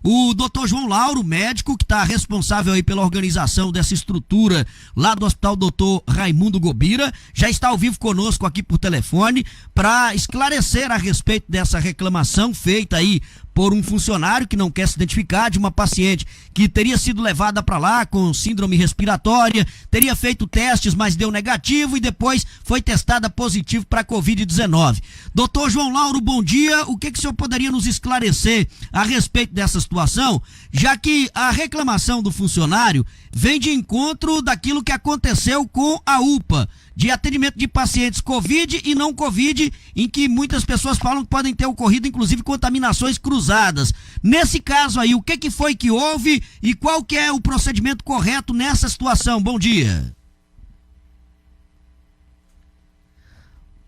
O doutor João Lauro, médico, que está responsável aí pela organização dessa estrutura lá do Hospital Dr. Raimundo Gobira, já está ao vivo conosco aqui por telefone para esclarecer a respeito dessa reclamação feita aí por um funcionário que não quer se identificar, de uma paciente que teria sido levada para lá com síndrome respiratória, teria feito testes, mas deu negativo e depois foi testada positivo para Covid-19. Doutor João Lauro, bom dia. O que o senhor poderia nos esclarecer a respeito dessa situação, já que a reclamação do funcionário vem de encontro daquilo que aconteceu com a UPA, de atendimento de pacientes Covid e não Covid, em que muitas pessoas falam que podem ter ocorrido, inclusive, contaminações cruzadas. Nesse caso aí, o que foi que houve e qual que é o procedimento correto nessa situação? Bom dia.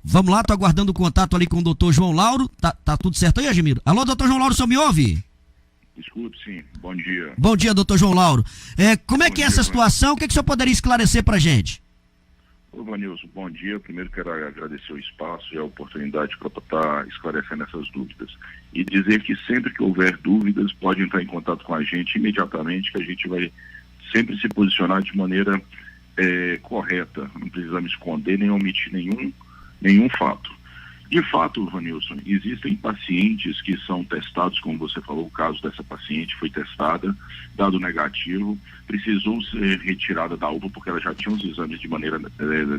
Vamos lá, tô aguardando o contato ali com o doutor João Lauro. Tá tudo certo aí, Admiro? Alô, doutor João Lauro, o senhor me ouve? Escuto, sim. Bom dia. Bom dia, doutor João Lauro. Como é que é essa situação? O que o senhor poderia esclarecer pra gente? Ô, Vanilson, bom dia. Primeiro quero agradecer o espaço e a oportunidade para estar esclarecendo essas dúvidas. E dizer que sempre que houver dúvidas, pode entrar em contato com a gente imediatamente, que a gente vai sempre se posicionar de maneira correta. Não precisamos esconder nem omitir nenhum fato. De fato, Vanilson, existem pacientes que são testados, como você falou, o caso dessa paciente foi testada, dado negativo, precisou ser retirada da UPA porque ela já tinha os exames de maneira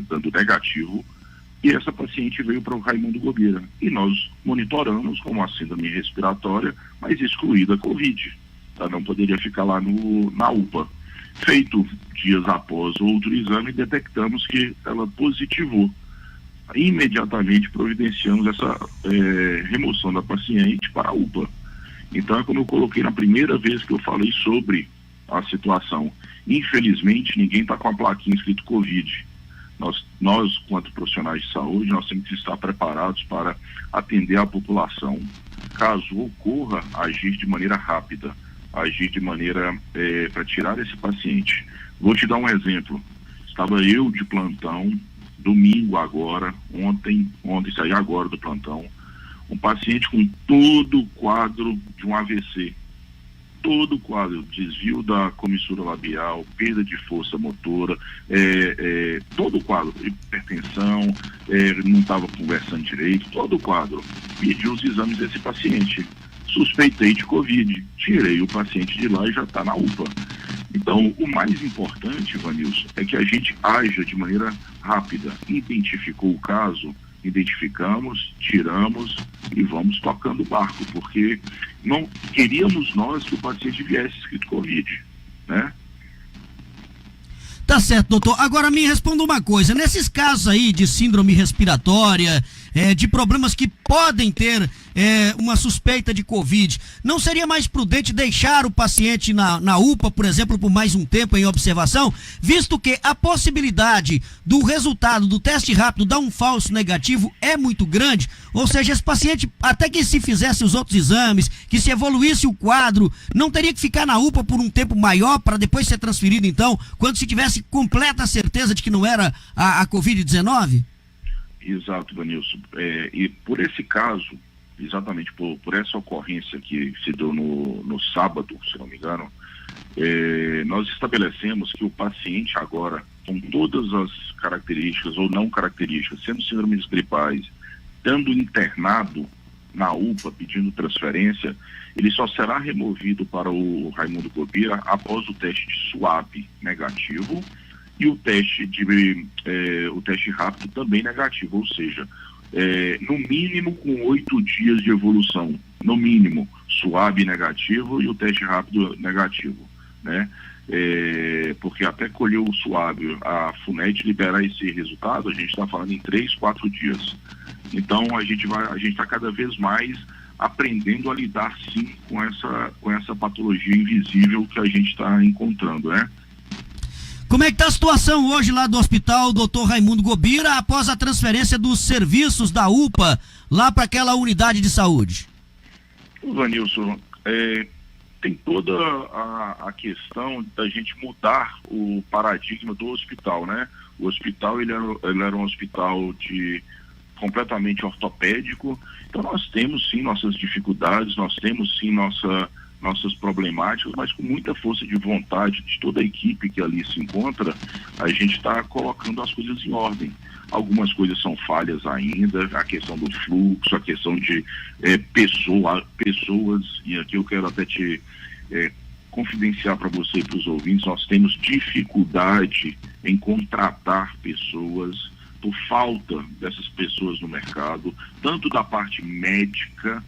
dando negativo, e essa paciente veio para o Raimundo Gobira. E nós monitoramos como a síndrome respiratória, mas excluída a Covid. Ela não poderia ficar lá na UPA. Feito dias após outro exame, detectamos que ela positivou. Imediatamente providenciamos essa remoção da paciente para a UPA. Então é como eu coloquei na primeira vez que eu falei sobre a situação. Infelizmente, ninguém está com a plaquinha escrito Covid. Nós, quanto profissionais de saúde, nós temos que estar preparados para atender a população. Caso ocorra, agir de maneira rápida, agir de maneira para tirar esse paciente. Vou te dar um exemplo. Estava eu de plantão, domingo agora, ontem saí agora do plantão, um paciente com todo o quadro de um AVC, todo o quadro, desvio da comissura labial, perda de força motora, todo o quadro, hipertensão, não estava conversando direito, todo o quadro. Pedi os exames desse paciente, suspeitei de Covid, tirei o paciente de lá e já está na UPA. Então, o mais importante, Vanilson, é que a gente haja de maneira rápida. Identificou o caso, identificamos, tiramos e vamos tocando o barco, porque não queríamos nós que o paciente viesse escrito Covid, né? Tá certo, doutor. Agora me responda uma coisa. Nesses casos aí de síndrome respiratória, de problemas que podem ter uma suspeita de Covid, não seria mais prudente deixar o paciente na UPA, por exemplo, por mais um tempo em observação, visto que a possibilidade do resultado do teste rápido dar um falso negativo é muito grande? Ou seja, esse paciente, até que se fizesse os outros exames, que se evoluísse o quadro, não teria que ficar na UPA por um tempo maior para depois ser transferido, então, quando se tivesse completa certeza de que não era a Covid-19? Exato, Vanilson. E por esse caso, exatamente por essa ocorrência que se deu no sábado, se não me engano, nós estabelecemos que o paciente agora, com todas as características ou não características, sendo síndromes gripais, estando internado na UPA pedindo transferência, ele só será removido para o Raimundo Gobira após o teste de SWAB negativo e o teste rápido também negativo, ou seja, no mínimo com 8 dias de evolução, no mínimo, SWAB negativo e o teste rápido negativo, né? Porque até colher o SWAB, a FUNET liberar esse resultado, a gente está falando em 3, 4 dias. Então a gente está cada vez mais aprendendo a lidar sim com essa patologia invisível que a gente está encontrando, né? Como é que está a situação hoje lá do Hospital Dr. Raimundo Gobira após a transferência dos serviços da UPA lá para aquela unidade de saúde? Vanilson, tem toda a questão da gente mudar o paradigma do hospital, né? O hospital ele era um hospital completamente ortopédico, então nós temos sim nossas dificuldades, nós temos sim nossas problemáticas, mas com muita força de vontade de toda a equipe que ali se encontra, a gente está colocando as coisas em ordem. Algumas coisas são falhas ainda, a questão do fluxo, a questão de pessoas, e aqui eu quero até te confidenciar para você e para os ouvintes, nós temos dificuldade em contratar pessoas por falta dessas pessoas no mercado, tanto da parte médica.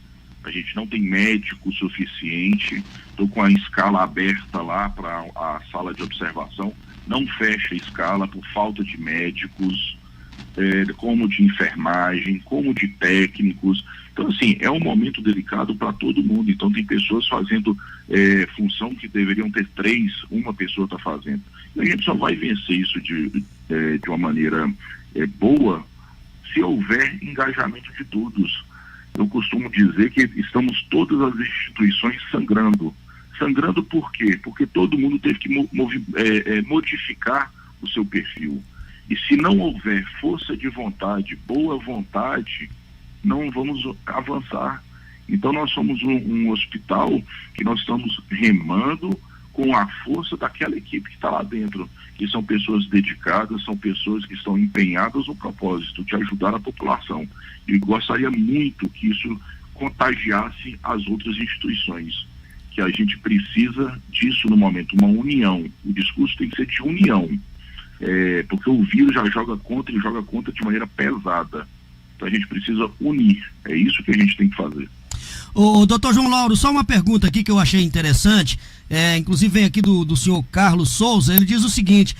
A gente não tem médico suficiente. Estou com a escala aberta lá para a sala de observação, não fecha a escala por falta de médicos, como de enfermagem, como de técnicos. Então, assim, é um momento delicado para todo mundo. Então, tem pessoas fazendo função que deveriam ter 3, uma pessoa está fazendo. E a gente só vai vencer isso de uma maneira boa se houver engajamento de todos. Eu costumo dizer que estamos todas as instituições sangrando. Sangrando por quê? Porque todo mundo teve que modificar o seu perfil. E se não houver força de vontade, boa vontade, não vamos avançar. Então nós somos um hospital que nós estamos remando com a força daquela equipe que está lá dentro, que são pessoas dedicadas, são pessoas que estão empenhadas no propósito de ajudar a população. E gostaria muito que isso contagiasse as outras instituições, que a gente precisa disso no momento, uma união. O discurso tem que ser de união, porque o vírus já joga contra e joga contra de maneira pesada. Então a gente precisa unir, é isso que a gente tem que fazer. Ô, doutor João Lauro, só uma pergunta aqui que eu achei interessante, inclusive vem aqui do senhor Carlos Souza. Ele diz o seguinte: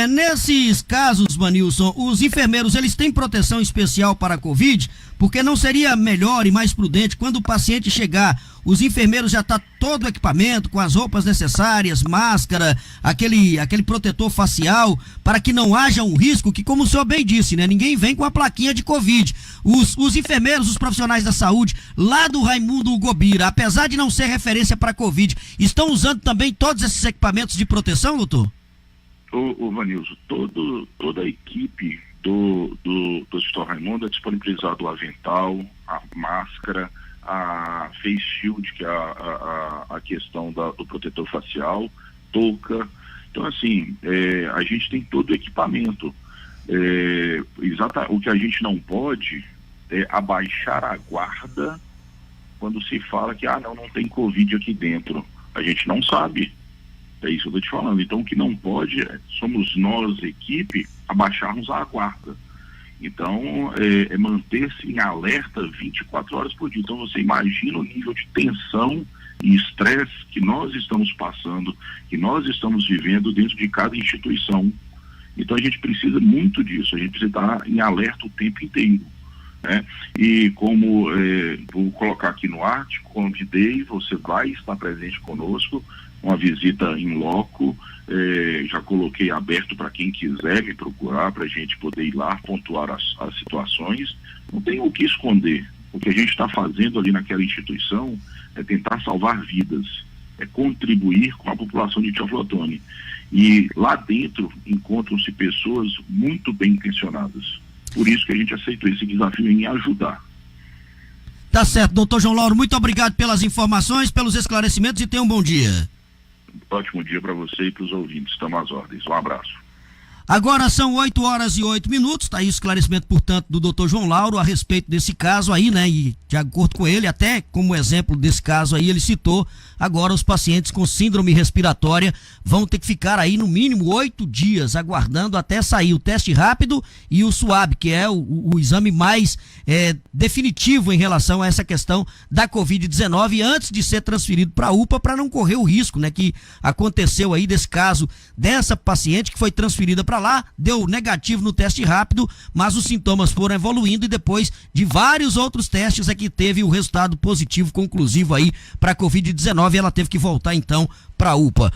nesses casos, Vanilson, os enfermeiros, eles têm proteção especial para a Covid? Porque não seria melhor e mais prudente, quando o paciente chegar, os enfermeiros já tá todo o equipamento, com as roupas necessárias, máscara, aquele protetor facial, para que não haja um risco que, como o senhor bem disse, né, ninguém vem com a plaquinha de Covid. Os enfermeiros, os profissionais da saúde, lá do Raimundo Gobira, apesar de não ser referência para Covid, estão usando também todos esses equipamentos de proteção, doutor? Ô Vanilson, toda a equipe do Hospital Raimundo é disponibilizado o avental, a máscara, a face shield, que é a questão do protetor facial, touca. Então, assim, a gente tem todo o equipamento. O que a gente não pode é abaixar a guarda quando se fala que não tem Covid aqui dentro. A gente não sabe. É isso que eu estou te falando. Então, o que não pode somos nós, equipe, abaixarmos a guarda. Então, manter-se em alerta 24 horas por dia. Então, você imagina o nível de tensão e estresse que nós estamos passando, que nós estamos vivendo dentro de cada instituição. Então, a gente precisa muito disso. A gente precisa estar em alerta o tempo inteiro, né? E como vou colocar aqui no ar, te convidei, você vai estar presente conosco, uma visita em loco, já coloquei aberto para quem quiser me procurar, para a gente poder ir lá, pontuar as situações. Não tem o que esconder. O que a gente está fazendo ali naquela instituição é tentar salvar vidas, é contribuir com a população de Teófilo Otoni. E lá dentro encontram-se pessoas muito bem intencionadas. Por isso que a gente aceitou esse desafio em ajudar. Tá certo, doutor João Lauro, muito obrigado pelas informações, pelos esclarecimentos e tenha um bom dia. Ótimo dia para você e para os ouvintes. Estamos às ordens. Um abraço. Agora são 8h08, tá aí o esclarecimento, portanto, do doutor João Lauro a respeito desse caso aí, né? E de acordo com ele, até como exemplo desse caso aí, ele citou, agora os pacientes com síndrome respiratória vão ter que ficar aí no mínimo 8 dias aguardando até sair o teste rápido e o SUAB, que é o exame mais definitivo em relação a essa questão da Covid-19, antes de ser transferido para a UPA, para não correr o risco, né? Que aconteceu aí desse caso dessa paciente que foi transferida para lá, deu negativo no teste rápido, mas os sintomas foram evoluindo e depois de vários outros testes é que teve o resultado positivo conclusivo aí para a Covid-19 e ela teve que voltar então para a UPA.